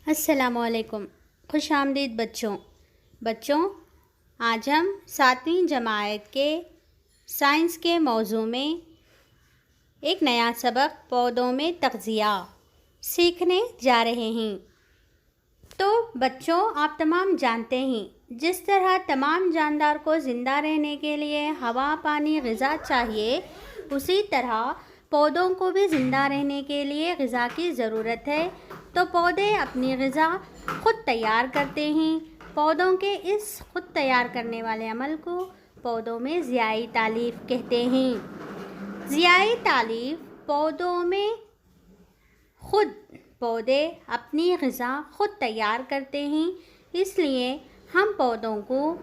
السلام علیکم، خوش آمدید بچوں آج ہم 7ویں جماعت کے سائنس کے موضوع میں ایک نیا سبق پودوں میں تغذیہ سیکھنے جا رہے ہیں۔ تو بچوں، آپ تمام جانتے ہیں جس طرح تمام جاندار کو زندہ رہنے کے لیے ہوا، پانی، غذا چاہیے، اسی طرح پودوں کو بھی زندہ رہنے کے لیے غذا کی ضرورت ہے۔ تو پودے اپنی غذا خود تیار کرتے ہیں۔ پودوں کے اس خود تیار کرنے والے عمل کو پودوں میں ضیائی تالیف کہتے ہیں۔ ضیائی تالیف پودوں میں پودے اپنی غذا خود تیار کرتے ہیں، اس لیے ہم پودوں کو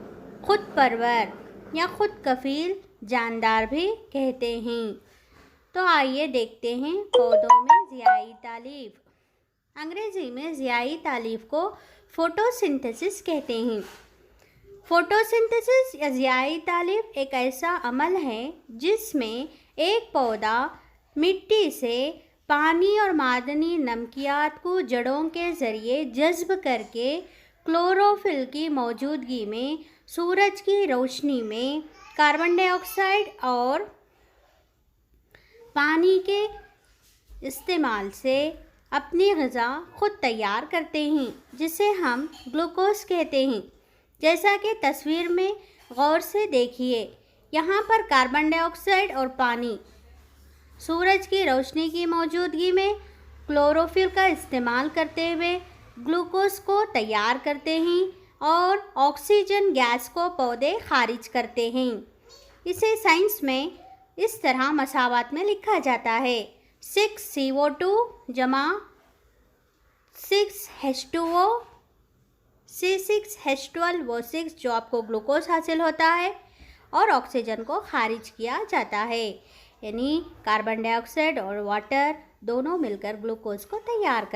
خود پرور یا خود کفیل جاندار بھی کہتے ہیں۔ تو آئیے دیکھتے ہیں پودوں میں ضیائی تالیف۔ انگریزی میں ضیائی تالیف کو فوٹوسنتھسس کہتے ہیں۔ فوٹوسنتھسس یا ضیائی تالیف ایک ایسا عمل ہے جس میں ایک پودا مٹی سے پانی اور معدنی نمکیات کو جڑوں کے ذریعے جذب کر کے کلوروفل کی موجودگی میں سورج کی روشنی میں کاربن ڈائی آکسائڈ اور پانی کے استعمال سے اپنی غذا خود تیار کرتے ہیں، جسے ہم گلوکوز کہتے ہیں۔ جیسا کہ تصویر میں غور سے دیکھیے، یہاں پر کاربن ڈائی آکسائڈ اور پانی سورج کی روشنی کی موجودگی میں کلوروفل کا استعمال کرتے ہوئے گلوکوز کو تیار کرتے ہیں اور آکسیجن گیس کو پودے خارج کرتے ہیں۔ اسے سائنس میں اس طرح مساوات میں لکھا جاتا ہے: 6CO2 جمع 6H2O C6H12O6، جو آپ کو گلوکوز حاصل ہوتا ہے اور آکسیجن کو خارج کیا جاتا ہے، یعنی کاربن ڈائی آکسائڈ اور واٹر دونوں مل کر گلوکوز کو تیار کرتے ہیں۔